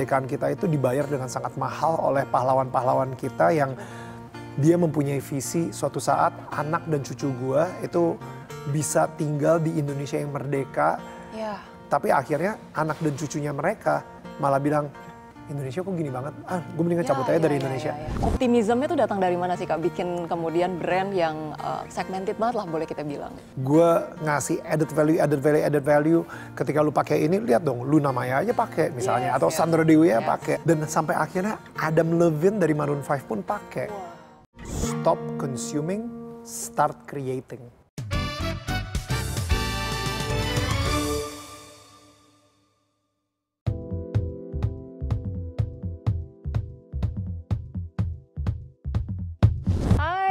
kemerdekaan kita itu dibayar dengan sangat mahal oleh pahlawan-pahlawan kita yang dia mempunyai visi suatu saat anak dan cucu gue itu bisa tinggal di Indonesia yang merdeka. Yeah. Tapi akhirnya anak dan cucunya mereka malah bilang, Indonesia kok gini banget, gue mendingan cabut aja dari Indonesia. Optimismnya itu datang dari mana sih Kak? Bikin kemudian brand yang segmented banget lah boleh kita bilang. Gue ngasih added value. Ketika lu pakai ini, lihat dong, Luna Maya aja pakai misalnya, atau Sandra Dewi ya pakai. Dan sampai akhirnya Adam Levine dari Maroon 5 pun pakai. Stop consuming, start creating.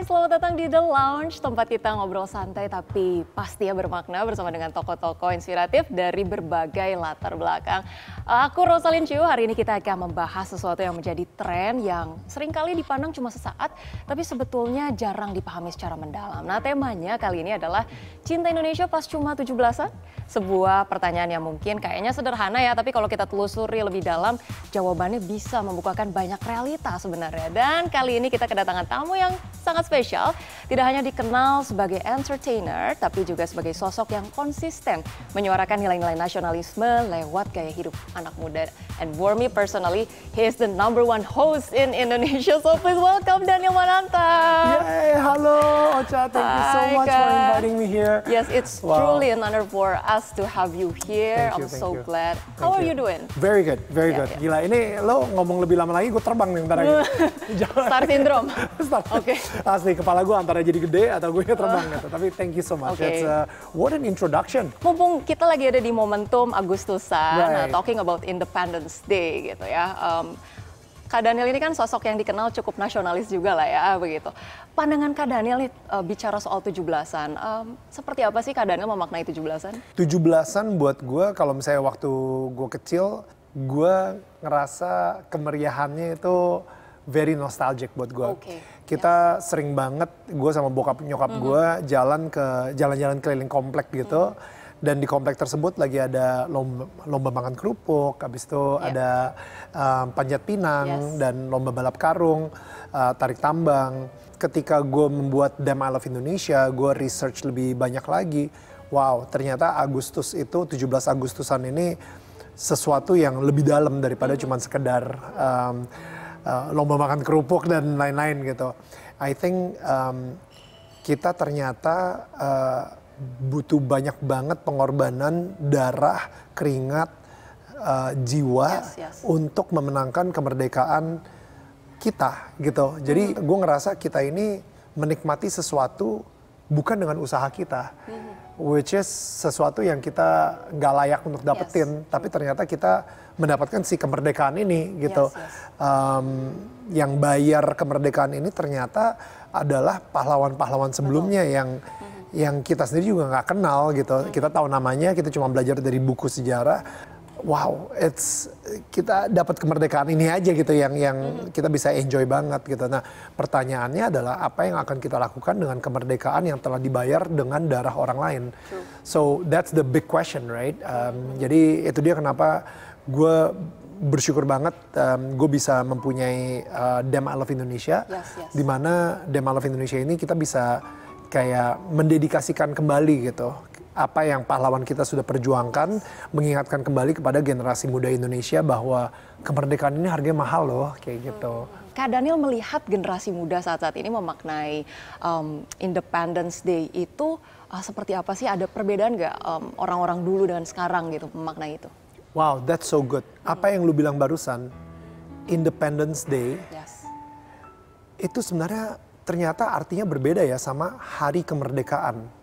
Selamat datang di The Lounge, tempat kita ngobrol santai tapi pasti ya bermakna bersama dengan tokoh-tokoh inspiratif dari berbagai latar belakang. Aku Rosalyn Chiu, hari ini kita akan membahas sesuatu yang menjadi tren yang seringkali dipandang cuma sesaat, tapi sebetulnya jarang dipahami secara mendalam. Nah, temanya kali ini adalah Cinta Indonesia pas cuma 17-an. Sebuah pertanyaan yang mungkin kayaknya sederhana ya, tapi kalau kita telusuri lebih dalam, jawabannya bisa membukakan banyak realita sebenarnya. Dan kali ini kita kedatangan tamu yang sangat spesial, tidak hanya dikenal sebagai entertainer, tapi juga sebagai sosok yang konsisten menyuarakan nilai-nilai nasionalisme lewat gaya hidup anak muda. And for me personally, he is the #1 host in Indonesia. So please welcome Daniel Mananta. Yay, halo Ocha, thank you so much for inviting me here. Yes, it's truly an honor for us to have you here. I'm so glad. How are you doing? Very good, very good. Gila, ini lo ngomong lebih lama lagi, gue terbang nih bentar lagi. Star syndrome. Oke. Asli, kepala gue antara jadi gede atau gue terbang gitu. Tapi thank you so much. It's what an introduction. Mumpung kita lagi ada di momentum Agustusan, talking about Independence Day gitu ya. Kak Daniel ini kan sosok yang dikenal cukup nasionalis juga lah ya, begitu. Pandangan Kak Daniel nih bicara soal 17-an, seperti apa sih Kak Daniel memaknai 17-an? 17-an buat gue, kalau misalnya waktu gue kecil, gue ngerasa kemeriahannya itu very nostalgic buat gue. Kita sering banget, gue sama bokap nyokap gue jalan-jalan keliling komplek gitu. Dan di komplek tersebut lagi ada lomba makan kerupuk, habis itu ada panjat pinang dan lomba balap karung, tarik tambang. Ketika gue membuat Damn I Love Indonesia, gue research lebih banyak lagi. Wow, ternyata Agustus itu, 17 Agustusan ini sesuatu yang lebih dalam daripada cuma sekedar lomba makan kerupuk dan lain-lain gitu. I think kita ternyata butuh banyak banget pengorbanan darah, keringat, jiwa untuk memenangkan kemerdekaan kita gitu. Jadi gue ngerasa kita ini menikmati sesuatu bukan dengan usaha kita, which is sesuatu yang kita nggak layak untuk dapetin, tapi ternyata kita mendapatkan si kemerdekaan ini gitu. Yang bayar kemerdekaan ini ternyata adalah pahlawan-pahlawan sebelumnya yang kita sendiri juga nggak kenal gitu. Kita tahu namanya, kita cuma belajar dari buku sejarah. Wow, kita dapat kemerdekaan ini aja gitu yang kita bisa enjoy banget gitu. Nah, pertanyaannya adalah apa yang akan kita lakukan dengan kemerdekaan yang telah dibayar dengan darah orang lain. So that's the big question, right? Jadi itu dia kenapa gue bersyukur banget gue bisa mempunyai Damn I Love Indonesia, di mana Damn I Love Indonesia ini kita bisa kayak mendedikasikan kembali gitu apa yang pahlawan kita sudah perjuangkan, mengingatkan kembali kepada generasi muda Indonesia bahwa kemerdekaan ini harganya mahal loh, kayak gitu. Kak Daniel melihat generasi muda saat ini memaknai Independence Day itu seperti apa sih? Ada perbedaan nggak orang-orang dulu dengan sekarang gitu memaknai itu? Wow, that's so good. Apa yang lu bilang barusan, Independence Day, itu sebenarnya ternyata artinya berbeda ya sama hari kemerdekaan.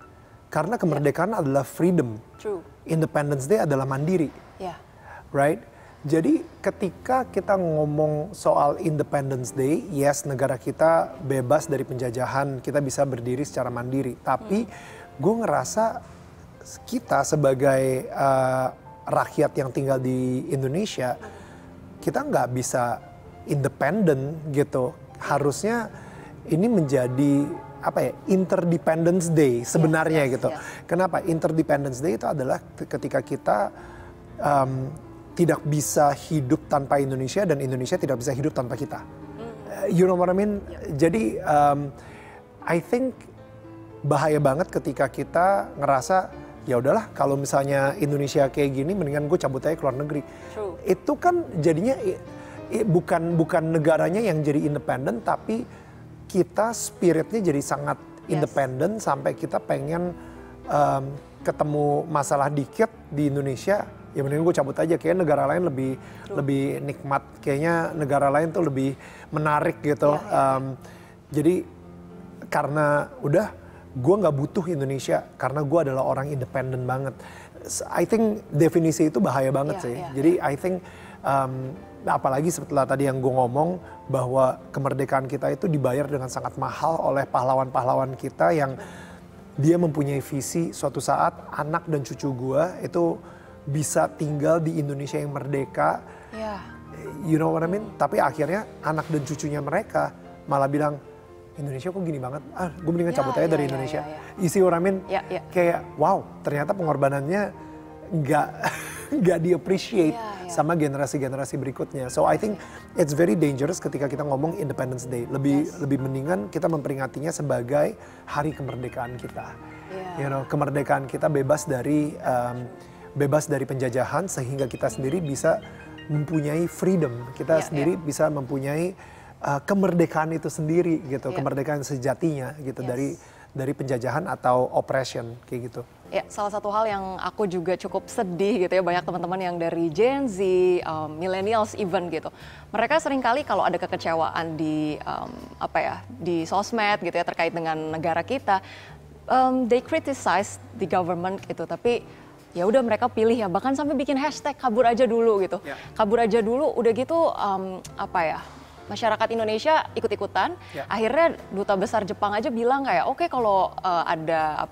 Karena kemerdekaan adalah freedom. Independence Day adalah mandiri. Right? Jadi ketika kita ngomong soal Independence Day, yes, negara kita bebas dari penjajahan, kita bisa berdiri secara mandiri. Tapi gue ngerasa kita sebagai rakyat yang tinggal di Indonesia, kita nggak bisa independen gitu. Harusnya ini menjadi Interdependence Day sebenarnya gitu. Kenapa? Interdependence Day itu adalah ketika kita tidak bisa hidup tanpa Indonesia dan Indonesia tidak bisa hidup tanpa kita. You know what I mean? Jadi I think bahaya banget ketika kita ngerasa ya udahlah kalau misalnya Indonesia kayak gini mendingan gue cabut aja ke luar negeri. True. Itu kan jadinya bukan negaranya yang jadi independen, tapi kita spiritnya jadi sangat independen sampai kita pengen ketemu masalah dikit di Indonesia, ya mendingan gue cabut aja. Kayaknya negara lain lebih nikmat, kayaknya negara lain tuh lebih menarik gitu. Jadi karena udah gue nggak butuh Indonesia karena gue adalah orang independen banget. I think definisi itu bahaya banget sih. Jadi I think apalagi setelah tadi yang gue ngomong bahwa kemerdekaan kita itu dibayar dengan sangat mahal oleh pahlawan-pahlawan kita yang dia mempunyai visi suatu saat anak dan cucu gue itu bisa tinggal di Indonesia yang merdeka. You know what I mean? Tapi akhirnya anak dan cucunya mereka malah bilang, Indonesia kok gini banget, gue mendingan cabut aja dari Indonesia. You see what I mean? Kayak wow, ternyata pengorbanannya nggak di-appreciate sama generasi-generasi berikutnya. So I think it's very dangerous ketika kita ngomong Independence Day. Lebih mendingan kita memperingatinya sebagai hari kemerdekaan kita. You know, kemerdekaan kita bebas dari penjajahan sehingga kita sendiri bisa mempunyai freedom. Kita sendiri bisa mempunyai kemerdekaan itu sendiri gitu, kemerdekaan sejatinya gitu dari penjajahan atau oppression kayak gitu. Ya, salah satu hal yang aku juga cukup sedih gitu ya, banyak teman-teman yang dari Gen Z, millennials even gitu. Mereka seringkali kalau ada kekecewaan di di sosmed gitu ya terkait dengan negara kita, they criticize the government gitu, tapi ya udah mereka pilih ya, bahkan sampai bikin hashtag kabur aja dulu gitu. Kabur aja dulu, udah gitu masyarakat Indonesia ikut-ikutan. Akhirnya Duta Besar Jepang aja bilang kayak oke, kalau ada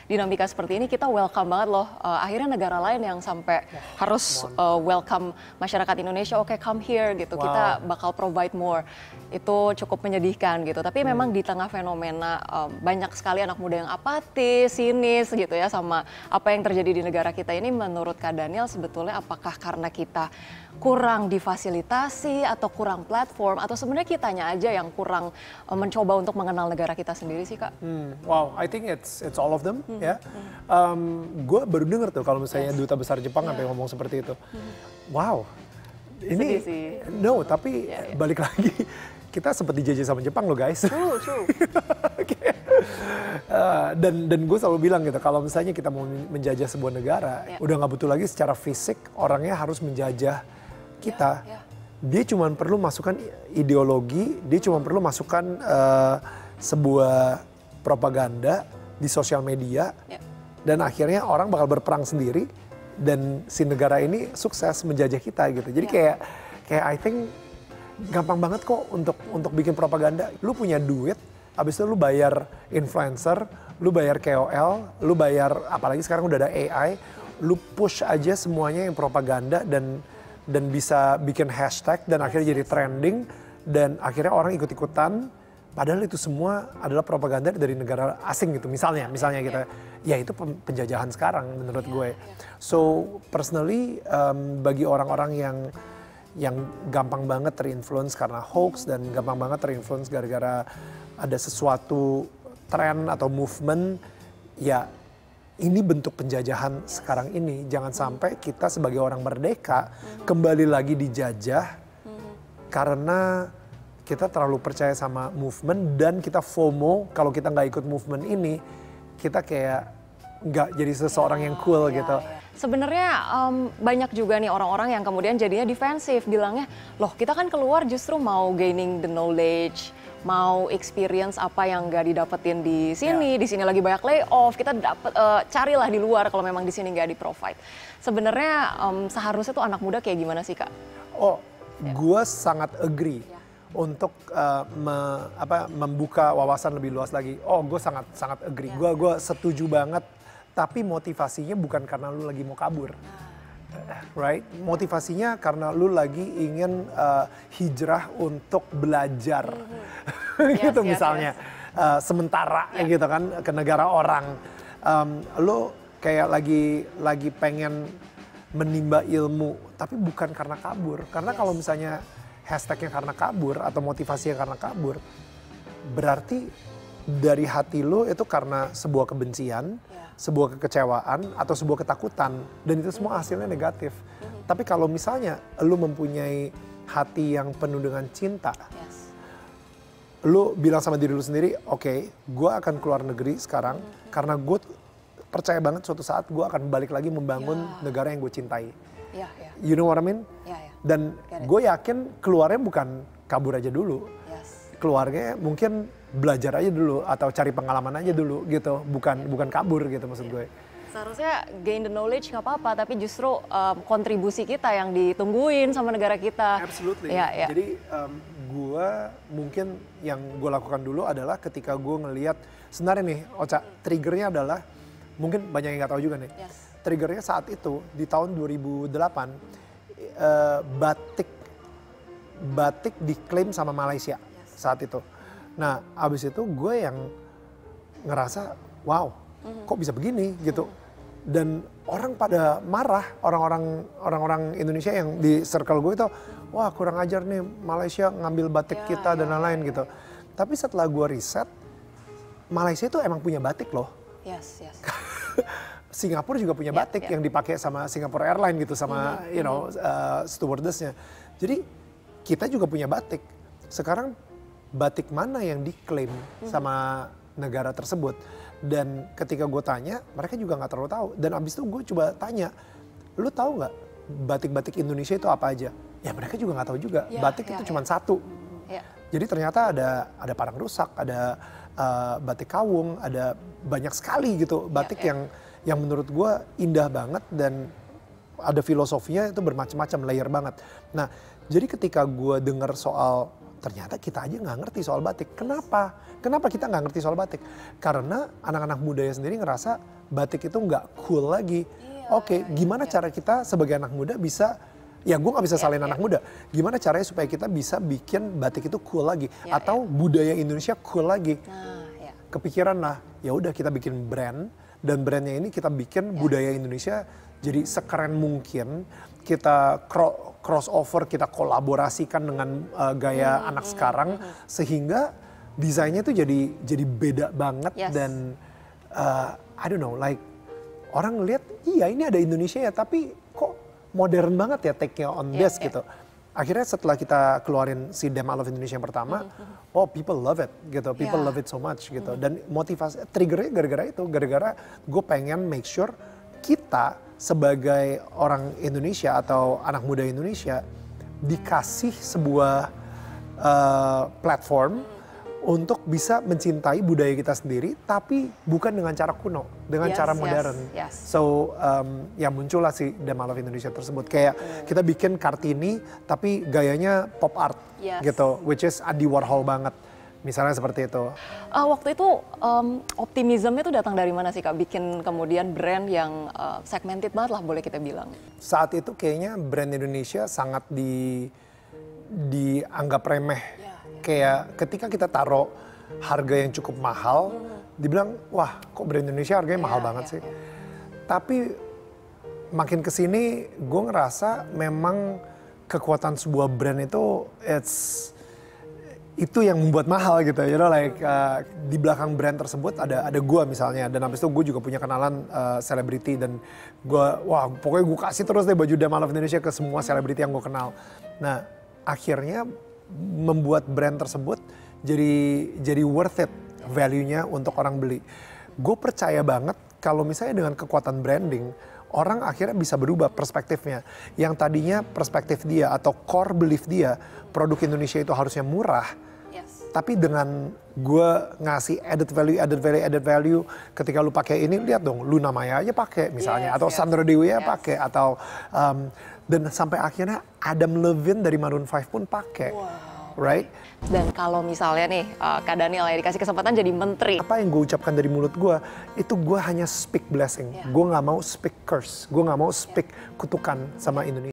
dinamika seperti ini kita welcome banget loh. Akhirnya negara lain yang sampai harus welcome masyarakat Indonesia, oke, come here gitu. Kita bakal provide more. Itu cukup menyedihkan gitu. Tapi memang di tengah fenomena banyak sekali anak muda yang apatis, sinis gitu ya sama apa yang terjadi di negara kita ini, menurut Kak Daniel sebetulnya apakah karena kita kurang difasilitasi atau kurang platform, atau sebenarnya kitanya aja yang kurang mencoba untuk mengenal negara kita sendiri sih, Kak? Wow, I think it's all of them ya. Gue baru denger tuh kalau misalnya Duta Besar Jepang sampai ngomong seperti itu. Wow, ini tapi balik lagi kita sempat dijajah sama Jepang loh guys. True. Dan gue selalu bilang gitu, kalau misalnya kita mau menjajah sebuah negara, udah nggak butuh lagi secara fisik orangnya harus menjajah kita. Dia cuma perlu masukkan ideologi, dia cuma perlu masukkan sebuah propaganda di sosial media, dan akhirnya orang bakal berperang sendiri dan si negara ini sukses menjajah kita gitu. Jadi kayak I think gampang banget kok untuk bikin propaganda. Lu punya duit, habis itu lu bayar influencer, lu bayar KOL, lu bayar apalagi sekarang udah ada AI, lu push aja semuanya yang propaganda dan bisa bikin hashtag dan akhirnya jadi trending dan akhirnya orang ikut-ikutan, padahal itu semua adalah propaganda dari negara asing gitu misalnya gitu. Ya itu penjajahan sekarang menurut gue. So personally bagi orang-orang yang gampang banget terinfluence karena hoax dan gampang banget terinfluence gara-gara ada sesuatu tren atau movement, ya ini bentuk penjajahan sekarang ini. Jangan sampai kita sebagai orang merdeka kembali lagi dijajah karena kita terlalu percaya sama movement dan kita FOMO. Kalau kita nggak ikut movement ini, kita kayak nggak jadi seseorang yang cool gitu. Sebenarnya banyak juga nih orang-orang yang kemudian jadinya defensif, bilangnya loh kita kan keluar justru mau gaining the knowledge, mau experience apa yang nggak didapetin di sini. Di sini lagi banyak layoff, kita carilah di luar kalau memang di sini nggak di-provide. Sebenarnya seharusnya tuh anak muda kayak gimana sih, Kak? Gue sangat agree untuk membuka wawasan lebih luas lagi. Gue sangat agree. Gue setuju banget. Tapi motivasinya bukan karena lu lagi mau kabur, right? Motivasinya karena lu lagi ingin hijrah untuk belajar, gitu misalnya. Sementara gitu kan ke negara orang, lu kayak lagi pengen menimba ilmu, tapi bukan karena kabur. Karena kalau misalnya hashtagnya karena kabur atau motivasinya karena kabur, berarti dari hati lo itu karena sebuah kebencian, sebuah kekecewaan, atau sebuah ketakutan. Dan itu semua hasilnya negatif. Tapi kalau misalnya lo mempunyai hati yang penuh dengan cinta, lo bilang sama diri lo sendiri, oke, gue akan keluar negeri sekarang karena gue percaya banget suatu saat gue akan balik lagi membangun negara yang gue cintai. You know what I mean? Dan gue yakin keluarnya bukan kabur aja dulu. Keluarnya mungkin belajar aja dulu atau cari pengalaman aja dulu gitu. Bukan kabur gitu maksud gue. Seharusnya gain the knowledge nggak apa-apa, tapi justru kontribusi kita yang ditungguin sama negara kita. Absolutely. Jadi gue mungkin yang gue lakukan dulu adalah ketika gue ngelihat sebenarnya nih, Ocha, triggernya adalah mungkin banyak yang nggak tahu juga nih. Triggernya saat itu di tahun 2008 batik diklaim sama Malaysia saat itu. Nah, abis itu gue yang ngerasa, wow, kok bisa begini gitu. Dan orang pada marah, orang-orang Indonesia yang di circle gue itu, wah kurang ajar nih Malaysia ngambil batik kita dan lain-lain gitu. Tapi setelah gue riset, Malaysia itu emang punya batik loh. Singapura juga punya batik yang dipakai sama Singapore Airlines gitu, sama stewardessnya. Jadi kita juga punya batik. Sekarang batik mana yang diklaim sama negara tersebut? Dan ketika gue tanya, mereka juga nggak terlalu tahu. Dan abis itu gue coba tanya, lu tahu nggak batik-batik Indonesia itu apa aja? Ya mereka juga nggak tahu juga. Batik itu cuma satu. Jadi ternyata ada parang rusak, ada batik kawung, ada banyak sekali gitu batik yang menurut gue indah banget dan ada filosofinya itu bermacam-macam, layer banget. Nah, jadi ketika gue dengar soal ternyata kita aja nggak ngerti soal batik. Kenapa? Kenapa kita nggak ngerti soal batik? Karena anak-anak mudanya sendiri ngerasa batik itu nggak cool lagi. Oke, gimana cara kita sebagai anak muda bisa, ya gue nggak bisa salahin anak muda. Gimana caranya supaya kita bisa bikin batik itu cool lagi, atau budaya Indonesia cool lagi? Kepikiran lah, ya udah kita bikin brand, dan brandnya ini kita bikin budaya Indonesia jadi sekeren mungkin. Kita crossover, kita kolaborasikan dengan gaya anak sekarang, sehingga desainnya tuh jadi beda banget. Dan I don't know, like orang ngeliat, iya ini ada Indonesia ya, tapi kok modern banget ya take-nya on this gitu. Akhirnya setelah kita keluarin si Damn I Love Indonesia yang pertama, oh people love it gitu, people love it so much gitu. Dan motivasi, triggernya gara-gara itu, gara-gara gue pengen make sure kita sebagai orang Indonesia atau anak muda Indonesia dikasih sebuah platform untuk bisa mencintai budaya kita sendiri, tapi bukan dengan cara kuno, dengan cara modern. So ya muncullah si Damn I Love Indonesia tersebut. Kayak kita bikin Kartini tapi gayanya pop art gitu, which is Andy Warhol banget. Misalnya seperti itu. Waktu itu optimismnya itu datang dari mana sih Kak? Bikin kemudian brand yang segmented banget lah boleh kita bilang. Saat itu kayaknya brand Indonesia sangat dianggap remeh. Kayak ketika kita taruh harga yang cukup mahal, dibilang wah kok brand Indonesia harganya mahal banget sih. Tapi makin kesini gue ngerasa memang kekuatan sebuah brand itu itu yang membuat mahal gitu, like di belakang brand tersebut ada gue misalnya, dan habis itu gue juga punya kenalan selebriti, dan gue wah pokoknya gue kasih terus deh baju Damn I Love Indonesia ke semua selebriti yang gue kenal. Nah akhirnya membuat brand tersebut jadi worth it value-nya untuk orang beli. Gue percaya banget kalau misalnya dengan kekuatan branding, orang akhirnya bisa berubah perspektifnya. Yang tadinya perspektif dia atau core belief dia, produk Indonesia itu harusnya murah. Tapi dengan gue ngasih added value, ketika lu pakai ini, lihat dong, Luna Maya aja pakai misalnya, atau Sandra Dewi pakai, atau dan sampai akhirnya Adam Levine dari Maroon 5 pun pakai. Right? Dan kalau misalnya nih Kak Daniel ya dikasih kesempatan jadi menteri. Apa yang gue ucapkan dari mulut gue, itu gue hanya speak blessing. Gue gak mau speak curse, gue gak mau speak kutukan sama Indonesia.